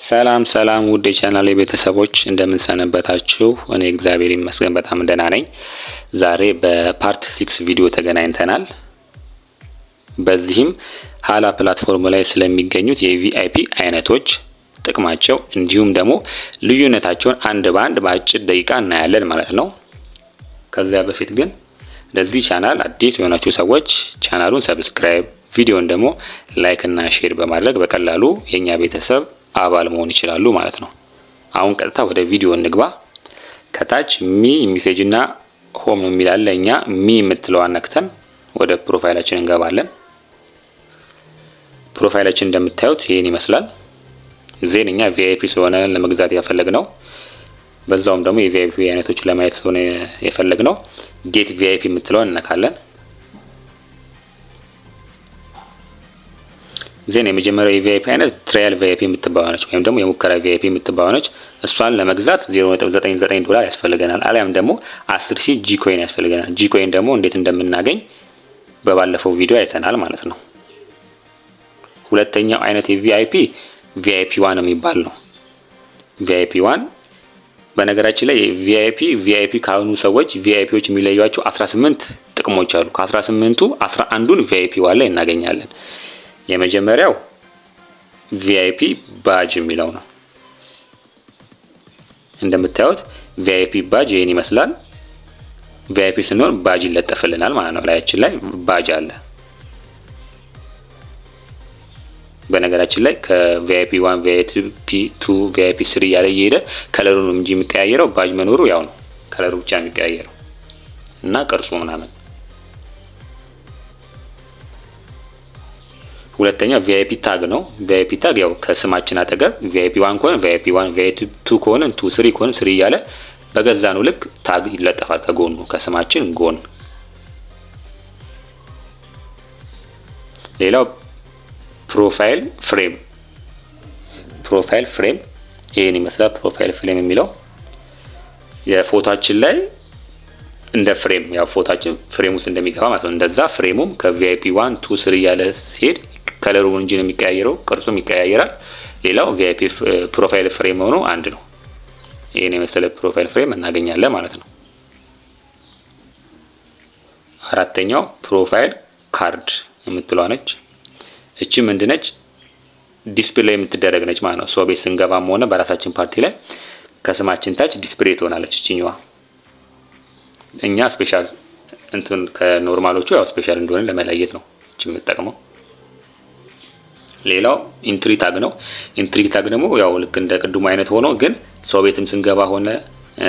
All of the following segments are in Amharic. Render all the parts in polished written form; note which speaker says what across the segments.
Speaker 1: ሰላም ሰላም ውድ የቻናሌ ቤተሰቦች እንደምን ሰነበታችሁ? እኔ እግዚአብሔር ይመስገን በጣም ደህና ነኝ። ዛሬ በፓርት 6 ቪዲዮ ተገናኝተናል። በዚህም ሀላ ፕላትፎርም ላይ ስለሚገኙት የቪአይፒ አይነቶች፣ ጥቅማቸው እንዲሁም ደግሞ ልዩነታቸውን አንድ በአንድ በአጭር ደቂቃ እናያለን ማለት ነው። ከዚያ በፊት ግን ለዚህ ቻናል አዲስ የሆናችሁ ሰዎች ቻናሉን ሰብስክራይብ፣ ቪዲዮን ደግሞ ላይክ እና ሼር በማድረግ በቀላሉ የኛ ቤተሰብ አባል መሆን ይችላሉ ማለት ነው። አሁን ቀጥታ ወደ ቪዲዮ እንግባ። ከታች ሚ ሜሴጅ እና ሆም የሚል አለ። እኛ ሚ የምትለዋን ነክተን ወደ ፕሮፋይላችን እንገባለን። ፕሮፋይላችን እንደምታዩት ይሄን ይመስላል። ዜን እኛ ቪአይፒ ስለሆነ ለመግዛት ያፈለግነው፣ በዛውም ደግሞ የቪአይፒ አይነቶች ለማየት ሆነ የፈለግነው ጌት ቪአይፒ የምትለዋን እነካለን። ዜን የመጀመሪያው የቪአይፒ አይነት ትራያል ቪአይፒ የምትባለው ነች፣ ወይም ደግሞ የሙከራ ቪአይፒ የምትባለው ነች። እሷን ለመግዛት $0.99 ያስፈልገናል፣ አሊያም ደግሞ 10,000 ጂ ኮይን ያስፈልገናል። ጂ ኮይን ደግሞ እንዴት እንደምናገኝ በባለፈው ቪዲዮ አይተናል ማለት ነው። ሁለተኛው አይነት የቪአይፒ ቪአይፒ 1 የሚባል ነው። ቪአይፒ 1 በነገራችን ላይ ቪአይፒ ካሁኑ ሰዎች ቪአይፒዎች የሚለዩዋቸው 18 ጥቅሞች አሉ። ከ18ቱ 11ዱን ቪአይፒ 1 ላይ እናገኛለን። የመጀመሪያው ቪአይፒ ባጅ የሚለው ነው። እንደምታዩት ቪአይፒ ባጅ ይሄን ይመስላል። ቪአይፒ ስንሆን ባጅ ይለጠፍልናል ማለት ነው። ላያችን ላይ ባጅ አለ። በነገራችን ላይ ከቪአይፒ 1 ቪአይፒ 2 ቪአይፒ 3 እያለ እየሄደ ከለሩ ነው እንጂ የሚቀያየረው፣ ባጅ መኖሩ ያው ነው። ከለሩ ብቻ የሚቀያየረው እና ቅርጹ ምናምን። ሁለተኛው ቪአይፒ ታግ ነው። ቪአይፒ ታግ ያው ከስማችን አጠገብ ቪአይፒ 1 ከሆነ ቪአይፒ 1፣ ቪአይፒ 2 ከሆነ 2፣ 3 ከሆነ 3 እያለ በገዛኑ ልክ ታግ ይለጠፋል ከጎኑ ከስማችን ጎን። ሌላው ፕሮፋይል ፍሬም ይሄን ይመስላል። ፕሮፋይል ፍሬም የሚለው የፎቶአችን ላይ እንደ ፍሬም ያው ፎቶአችን ፍሬም ውስጥ እንደሚገባ ማለት ነው። እንደዛ ፍሬሙም ከቪአይፒ 1፣ 2፣ 3 እያለ ሲሄድ ከለሩ እንጂ ነው የሚቀያየረው፣ ቅርጹም ይቀያየራል። ሌላው ቪአይፒ ፕሮፋይል ፍሬም ሆኖ አንድ ነው። ይሄን የመሰለ ፕሮፋይል ፍሬም እናገኛለን ማለት ነው። አራተኛው ፕሮፋይል ካርድ የምትለዋ ነች። እቺ ምንድነች? ዲስፕሌይ የምትደረግ ነች ማለት ነው። ሰው ቤት ስንገባም ሆነ በራሳችን ፓርቲ ላይ ከስማችን ታች ዲስፕሌይ ትሆናለች እቺኛዋ። እኛ ስፔሻል እንትን ከኖርማሎቹ ያው ስፔሻል እንደሆነ ለመለየት ነው እቺ የምትጠቅመው። ሌላው ኢንትሪ ታግ ነው። ኢንትሪ ታግ ደግሞ ያው ልክ እንደ ቅድሙ አይነት ሆኖ ግን ሰው ቤትም ስንገባ ሆነ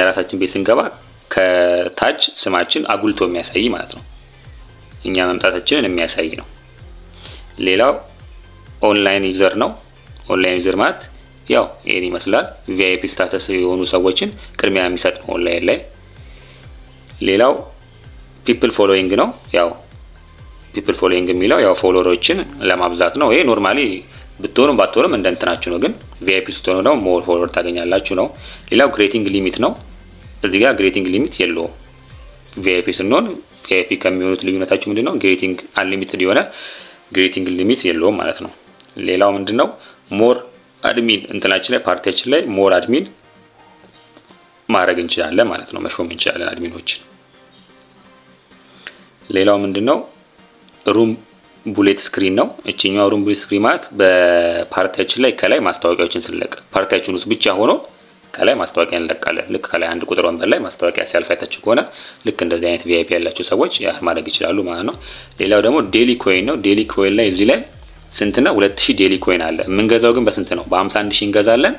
Speaker 1: ራሳችን ቤት ስንገባ ከታች ስማችን አጉልቶ የሚያሳይ ማለት ነው። እኛ መምጣታችንን የሚያሳይ ነው። ሌላው ኦንላይን ዩዘር ነው። ኦንላይን ዩዘር ማለት ያው ይሄን ይመስላል። ቪአይፒ ስታተስ የሆኑ ሰዎችን ቅድሚያ የሚሰጥ ነው ኦንላይን ላይ። ሌላው ፒፕል ፎሎዊንግ ነው። ያው ፒፕል ፎሎዊንግ የሚለው ያው ፎሎወሮችን ለማብዛት ነው። ይሄ ኖርማሊ ብትሆኑም ባትሆኑም እንደ እንትናችሁ ነው፣ ግን ቪአይፒ ስትሆኑ ደግሞ ሞር ፎሎወር ታገኛላችሁ ነው። ሌላው ግሬቲንግ ሊሚት ነው። እዚህ ጋር ግሬቲንግ ሊሚት የለውም። ቪአይፒ ስንሆን ቪአይፒ ከሚሆኑት ልዩነታችሁ ምንድነው? ግሬቲንግ አንሊሚትድ የሆነ ግሬቲንግ ሊሚት የለውም ማለት ነው። ሌላው ምንድነው? ሞር አድሚን እንትናችን ላይ ፓርቲያችን ላይ ሞር አድሚን ማድረግ እንችላለን ማለት ነው። መሾም እንችላለን አድሚኖችን። ሌላው ምንድነው? ሩም ቡሌት ስክሪን ነው። እቺኛው ሩም ቡሌት ስክሪን ማለት በፓርቲያችን ላይ ከላይ ማስታወቂያዎችን ስለቅ ፓርቲያችን ውስጥ ብቻ ሆኖ ከላይ ማስታወቂያ እንለቃለን። ልክ ከላይ አንድ ቁጥር ወንበር ላይ ማስታወቂያ ሲያልፋታችሁ ከሆነ ልክ እንደዚህ አይነት ቪአይፒ ያላችሁ ሰዎች ያ ማድረግ ይችላሉ ማለት ነው። ሌላው ደግሞ ዴሊ ኮይን ነው። ዴሊ ኮይን ላይ እዚህ ላይ ስንት ነው? 2000 ዴሊ ኮይን አለ። የምንገዛው ግን በስንት ነው? በ51000 እንገዛለን።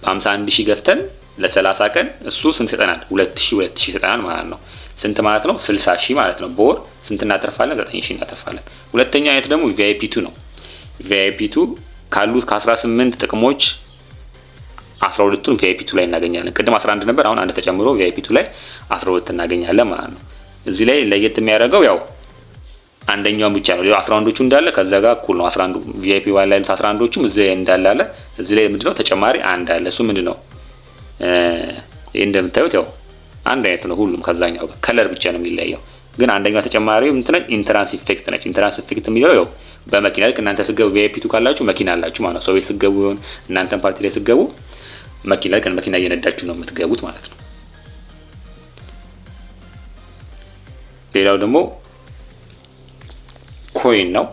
Speaker 1: በ51000 ገዝተን ለ30 ቀን እሱ ስንት ይሰጠናል? 2000 ይሰጠናል ማለት ነው። ስንት ማለት ነው? 60,000 ማለት ነው። በወር ስንት እናተርፋለን? 9,000 እናተርፋለን። ሁለተኛው አይነት ደግሞ ቪአይፒ 2 ነው። ቪአይፒ 2 ካሉት ከ18 ጥቅሞች 12ቱን ቪአይፒ 2 ላይ እናገኛለን። ቅድም 11 ነበር፣ አሁን አንድ ተጨምሮ ቪአይፒ 2 ላይ 12 እናገኛለን ማለት ነው። እዚህ ላይ ለየት የሚያደርገው ያው አንደኛው ብቻ ነው። 11ዶቹ እንዳለ ከዛ ጋር እኩል ነው። 11 ቪአይፒ 1 ላይ ያሉት 11ዶቹም እዚህ ላይ እንዳለ አለ። እዚህ ላይ ምንድነው ተጨማሪ አንድ አለ። እሱ ምንድነው? ይሄ እንደምታዩት ያው አንድ አይነት ነው ሁሉም ከዛኛው ጋር ከለር ብቻ ነው የሚለየው። ግን አንደኛው ተጨማሪው ኢንትራንስ ኢፌክት ነች። ኢንትራንስ ኢፌክት የሚለው ያው በመኪና ልክ እናንተ ስገቡ ቪአይፒ ቱ ካላችሁ መኪና አላችሁ ማለት ነው። ሰው ቤት ስገቡ ይሆን እናንተም ፓርቲ ላይ ስገቡ መኪና እየነዳችሁ ነው የምትገቡት ማለት ነው። ሌላው ደግሞ ኮይን ነው።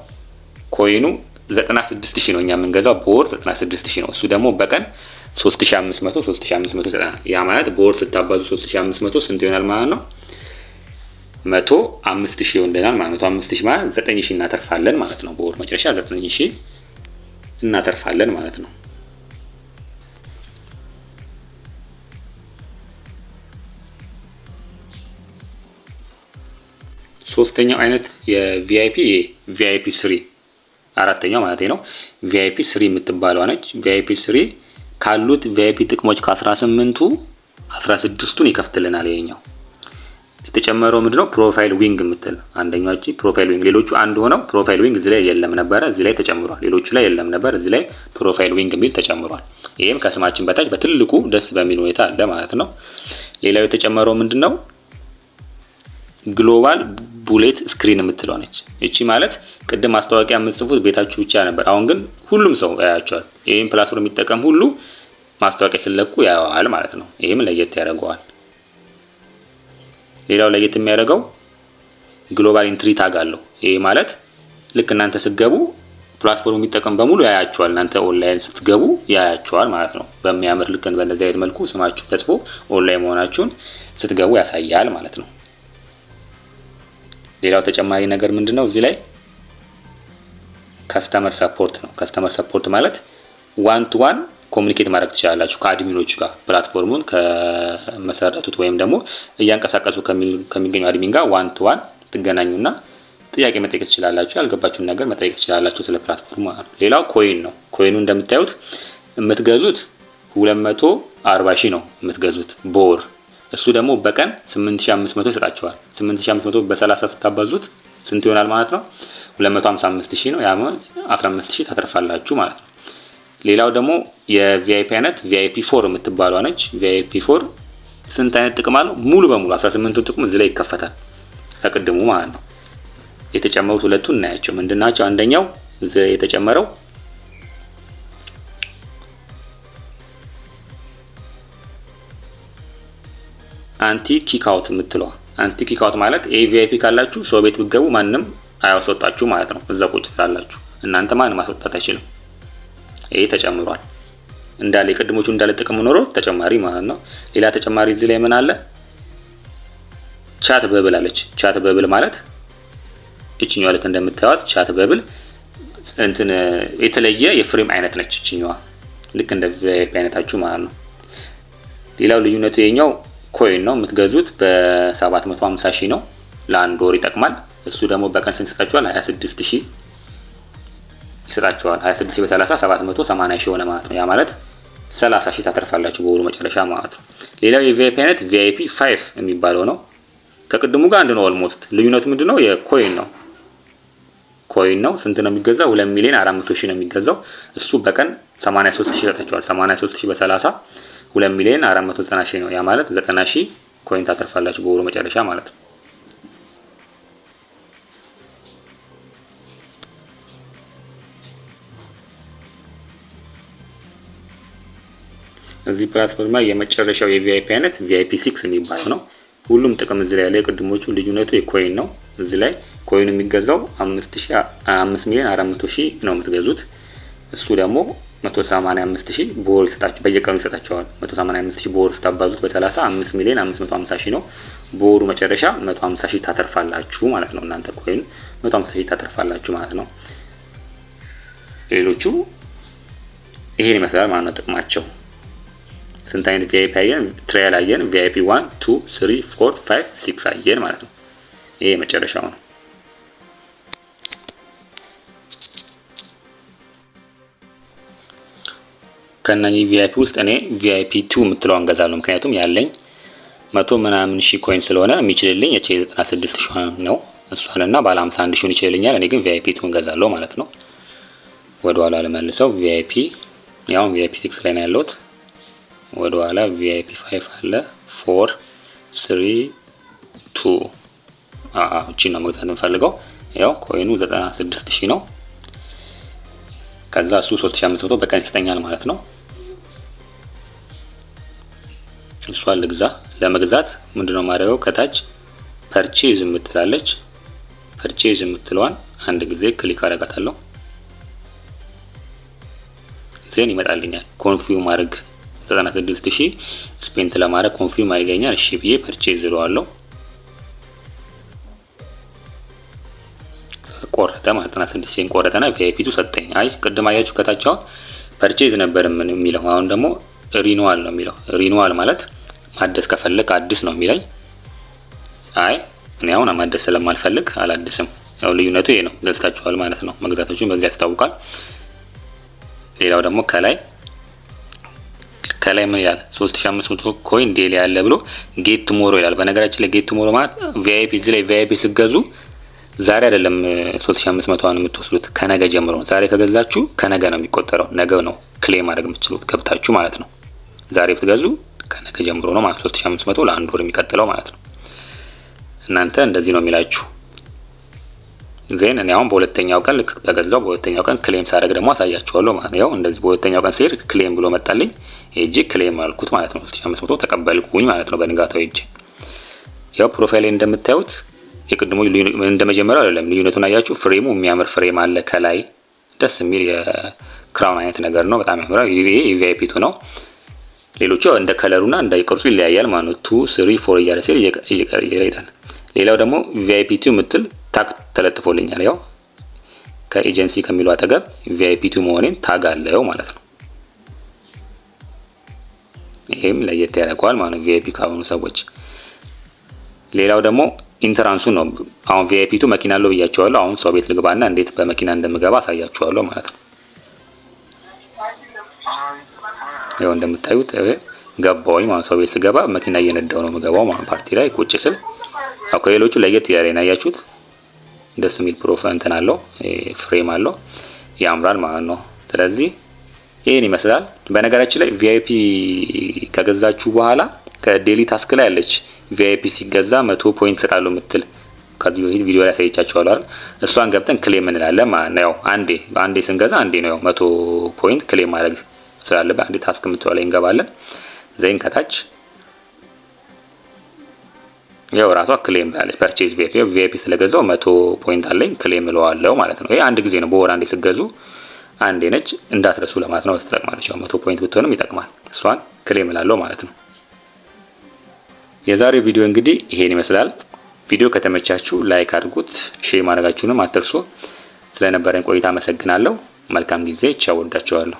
Speaker 1: ኮይኑ 96000 ነው እኛ የምንገዛው፣ በወር 96000 ነው። እሱ ደግሞ በቀን 3590 ያ ማለት በወር ስታባዙ 3500 ስንት ይሆናል ማለት ነው? 105000 ይሆናል ማለት ነው። 105000 ማለት 9000 እናተርፋለን ማለት ነው። በወር መጨረሻ 9000 እናተርፋለን ማለት ነው። ሶስተኛው አይነት የቪአይፒ ቪአይፒ 3 አራተኛው ማለት ነው። ቪአይፒ 3 የምትባለው ነች። ቪአይፒ 3 ካሉት ቪአይፒ ጥቅሞች ከ18ቱ 16ቱን ይከፍትልናል። ይሄኛው የተጨመረው ምንድነው? ፕሮፋይል ዊንግ የምትል አንደኛው እቺ ፕሮፋይል ዊንግ። ሌሎቹ አንድ ሆነው ፕሮፋይል ዊንግ እዚህ ላይ የለም ነበር፣ እዚህ ላይ ተጨምሯል። ሌሎቹ ላይ የለም ነበር፣ እዚህ ላይ ፕሮፋይል ዊንግ የሚል ተጨምሯል። ይሄም ከስማችን በታች በትልቁ ደስ በሚል ሁኔታ አለ ማለት ነው። ሌላው የተጨመረው ምንድነው? ግሎባል ቡሌት ስክሪን የምትለው ነች። እቺ ማለት ቅድም ማስታወቂያ የምትጽፉት ቤታችሁ ብቻ ነበር፣ አሁን ግን ሁሉም ሰው ያያቸዋል። ይሄን ፕላትፎርም የሚጠቀም ሁሉ ማስታወቂያ ሲለቁ ያያዋል ማለት ነው። ይሄም ለየት ያደርገዋል። ሌላው ለየት የሚያደርገው ግሎባል ኢንትሪ ታግ አለው። ይሄ ማለት ልክ እናንተ ስትገቡ ፕላትፎርም የሚጠቀም በሙሉ ያያቸዋል። እናንተ ኦንላይን ስትገቡ ያያቸዋል ማለት ነው። በሚያምር ልክ በእንደዚህ አይነት መልኩ ስማችሁ ተጽፎ ኦንላይን መሆናችሁን ስትገቡ ያሳያል ማለት ነው። ሌላው ተጨማሪ ነገር ምንድነው? እዚህ ላይ ከስተመር ሰፖርት ነው። ከስተመር ሰፖርት ማለት ዋን ቱ ዋን ኮሙኒኬት ማድረግ ትችላላችሁ ከአድሚኖቹ ጋር። ፕላትፎርሙን ከመሰረቱት ወይም ደግሞ እያንቀሳቀሱ ከሚገኙ አድሚን ጋር ዋን ቱ ዋን ትገናኙና ጥያቄ መጠየቅ ትችላላችሁ። ያልገባችሁን ነገር መጠየቅ ትችላላችሁ ስለ ፕላትፎርሙ ማለት ነው። ሌላው ኮይን ነው። ኮይኑ እንደምታዩት የምትገዙት 240,000 ነው የምትገዙት በወር። እሱ ደግሞ በቀን 8500 ይሰጣችኋል። 8500 በ30 ስታባዙት ስንት ይሆናል ማለት ነው? 255,000 ነው። ያ ማለት 15,000 ታተርፋላችሁ ማለት ነው። ሌላው ደግሞ የቪአይፒ አይነት ቪአይፒ 4 የምትባለው ነች። ቪአይፒ 4 ስንት አይነት ጥቅም አለው? ሙሉ በሙሉ 18ቱ ጥቅም እዚህ ላይ ይከፈታል ከቅድሙ ማለት ነው። የተጨመሩት ሁለቱን እናያቸው ምንድናቸው? አንደኛው እዚህ የተጨመረው አንቲ ኪክ አውት የምትለው። አንቲ ኪክ አውት ማለት ቪአይፒ ካላችሁ ሰው ቤት ብትገቡ ማንንም አያስወጣችሁ ማለት ነው። እዛ ቁጭ ትላላችሁ፣ እናንተ ማንንም ማስወጣት አይችልም። ይሄ ተጨምሯል። እንዳለ የቅድሞቹ እንዳለ ጥቅም ኖሮ ተጨማሪ ማለት ነው። ሌላ ተጨማሪ እዚህ ላይ ምን አለ? ቻት በብል አለች። ቻት በብል ማለት እቺኛዋ ልክ እንደምታዩት ቻት በብል እንትን የተለየ የፍሬም አይነት ነች እቺኛዋ ልክ እንደ ቪአይፒ አይነታችሁ ማለት ነው። ሌላው ልዩነቱ የኛው ኮይን ነው። የምትገዙት በ750,000 ነው። ለአንድ ወር ይጠቅማል። እሱ ደግሞ በቀን ስንት ይሰጣችኋል? 26,000 ይሰጣችኋል። 26,000 በ30 780,000 ሆነ ማለት ነው። ያ ማለት 30,000 ታተርፋላችሁ በወሩ መጨረሻ ማለት ነው። ሌላው የቪአይፒ አይነት ቪአይፒ 5 የሚባለው ነው። ከቅድሙ ጋር አንድ ነው ኦልሞስት። ልዩነቱ ምንድነው? የኮይን ነው። ኮይን ነው። ስንት ነው የሚገዛው? 2,400,000 ነው የሚገዛው። እሱ በቀን 83,000 ይሰጣችኋል። 83,000 በ30 2,490,000 ነው። ያ ማለት 90,000 ኮይን ታተርፋላችሁ በወሩ መጨረሻ ማለት ነው። እዚህ ፕላትፎርም ላይ የመጨረሻው የቪአይፒ አይነት ቪአይፒ 6 የሚባለው ነው። ሁሉም ጥቅም እዚህ ላይ ያለ ቅድሞቹ ልዩነቱ የኮይን ነው። እዚህ ላይ ኮይን የሚገዛው 5,400,000 ነው የምትገዙት። እሱ ደግሞ 185,000 በወር ይሰጣችሁ በየቀኑ ይሰጣችኋል። 185,000 በወር ስታባዙት በ30 5,550,000 ነው። በወሩ መጨረሻ 150,000 ታተርፋላችሁ ማለት ነው። እናንተ ኮይን 150,000 ታተርፋላችሁ ማለት ነው። ሌሎቹ ይሄን ይመስላል ማለት ነው ጥቅማቸው። ስንት አይነት ቪአይፒ አየን? ትራያል አየን። ቪአይፒ 1 2 3 4 5 6 አየን ማለት ነው። ይሄ መጨረሻው ነው። ከነኚህ ቪአይፒ ውስጥ እኔ ቪአይፒ 2 የምትለው እንገዛለሁ። ምክንያቱም ያለኝ 100 ምናምን ሺህ ኮይን ስለሆነ የሚችልልኝ እቺ 96,000 ነው። እሷንና ባለ 51,000 ይችልልኛል። እኔ ግን ቪአይፒ 2 እንገዛለሁ ማለት ነው። ወደ ኋላ ለመልሰው ቪአይፒ ያው ቪአይፒ 6 ላይ ነው ያለሁት። ወደ ኋላ ቪአይፒ 5 አለ 4 3 2 እቺ ነው መግዛት የምፈልገው። ያው ኮይኑ 96,000 ነው። ከዛ እሱ 3500 በቀን ይሰጠኛል ማለት ነው። እሷን ልግዛ። ለመግዛት ምንድነው ማድረገው? ከታች ፐርቼዝ የምትላለች ፐርቼዝ የምትለዋን አንድ ጊዜ ክሊክ አደርጋታለሁ። ዜን ይመጣልኛል። ኮንፊርም ማድረግ 96000 ስፔንት ለማድረግ ኮንፊርም አድርገኛል። እሺ ብዬ ፐርቼዝ እለዋለሁ። ቆረጠ ማለት 96 ቆረጠና ቪአይፒ ሰጠኝ። አይ ቅድም አያችሁ ከታች አሁን ፐርቼዝ ነበር ምን የሚለው፣ አሁን ደግሞ ሪኒዋል ነው የሚለው። ሪኒዋል ማለት ማደስ ከፈለክ አዲስ ነው የሚለኝ። አይ እኔ አሁን ማደስ ስለማልፈልግ አላድስም። ያው ልዩነቱ ይሄ ነው። ገዝታችኋል ማለት ነው። መግዛታችሁን በዚህ ያስታውቃል። ሌላው ደግሞ ከላይ ምን ይላል? 3500 ኮይን ዴሊ ያለ ብሎ ጌት ቱሞሮ ይላል። በነገራችን ላይ ጌት ቱሞሮ ማለት ቪአይፒ፣ እዚህ ላይ ቪአይፒ ስገዙ ዛሬ አይደለም 3500 የምትወስዱት ከነገ ጀምሮ ነው። ዛሬ ከገዛችሁ ከነገ ነው የሚቆጠረው። ነገ ነው ክሌም ማድረግ የምትችሉት ገብታችሁ ማለት ነው። ዛሬ ብትገዙ ከነገ ጀምሮ ነው ማለት 3500 ለአንድ ወር የሚቀጥለው ማለት ነው። እናንተ እንደዚህ ነው የሚላችሁ። ዜን እኔ አሁን በሁለተኛው ቀን ልክ ተገዛው በሁለተኛው ቀን ክሌም ሳደርግ ደግሞ አሳያችኋለሁ ማለት ነው። ያው እንደዚህ በሁለተኛው ቀን ሲሄድ ክሌም ብሎ መጣልኝ። ሄጄ ክሌም አልኩት ማለት ነው። 3500 ተቀበልኩኝ ማለት ነው በንጋታው ሄጄ። ያው ፕሮፋይል እንደምታዩት የቅድሙ እንደመጀመሪያው አይደለም። ልዩነቱን አያችሁ? ፍሬሙ የሚያምር ፍሬም አለ ከላይ ደስ የሚል የክራውን አይነት ነገር ነው። በጣም ያምራል። ይሄ የቪአይፒ ቱ ነው። ሌሎቹ እንደ ከለሩና እንደ ቅርጹ ይለያያል ማለት ነው። 2 3 4 እያለ ሲል ይሄዳል። ሌላው ደግሞ ቪአይፒ ቱ የምትል ታግ ተለጥፎልኛል። ያው ከኤጀንሲ ከሚለው አጠገብ ቪአይፒ ቱ መሆኔን ታግ አለው ማለት ነው። ይሄም ለየት ያደርገዋል ማለት ነው ቪአይፒ ካሆኑ ሰዎች። ሌላው ደግሞ ኢንትራንሱ ነው። አሁን ቪአይፒ ቱ መኪና አለው ብያቸዋለሁ። አሁን ሰው ቤት ልግባና እንዴት በመኪና እንደምገባ አሳያችኋለሁ ማለት ነው። ያው እንደምታዩት ገባሁኝ ማለት ሰው ቤት ስገባ መኪና እየነዳው ነው የምገባው ማለት ፓርቲ ላይ ቁጭ ስል። አው ከሌሎቹ ለየት ያለ ነው ያያችሁት። ደስ የሚል ፕሮፋይል እንትን አለው፣ ፍሬም አለው፣ ያምራል ማለት ነው። ስለዚህ ይሄን ይመስላል። በነገራችን ላይ ቪአይፒ ከገዛችሁ በኋላ ከዴሊ ታስክ ላይ ያለች ቪአይፒ ሲገዛ 100 ፖይንት ሰጣለሁ የምትል ከዚህ በፊት ቪዲዮ ላይ አሳይቻችኋለሁ አይደል? እሷን ገብተን ክሌም እንላለን ማለት ነው። ያው አንዴ ስንገዛ አንዴ ነው ያው 100 ፖይንት ክሌም ማድረግ ስላለበት አንዴ ታስክ የምትባል ላይ እንገባለን። ዘይን ከታች ያው ራሷ ክሌም ብላለች። ፐርቼዝ ቪአይፒ ስለገዛው 100 ፖይንት አለኝ ክሌም እለዋለሁ ማለት ነው። ይሄ አንድ ጊዜ ነው፣ በወር አንዴ ስገዙ አንዴ ነች፣ እንዳትረሱ ለማለት ነው። ትጠቅማለች። ያው 100 ፖይንት ብትሆንም ይጠቅማል። እሷን ክሌም እላለሁ ማለት ነው። የዛሬው ቪዲዮ እንግዲህ ይሄን ይመስላል። ቪዲዮ ከተመቻችሁ ላይክ አድርጉት፣ ሼር ማድረጋችሁንም አትርሱ። ስለነበረን ቆይታ አመሰግናለሁ። መልካም ጊዜ። ቻው፣ ወዳችኋለሁ።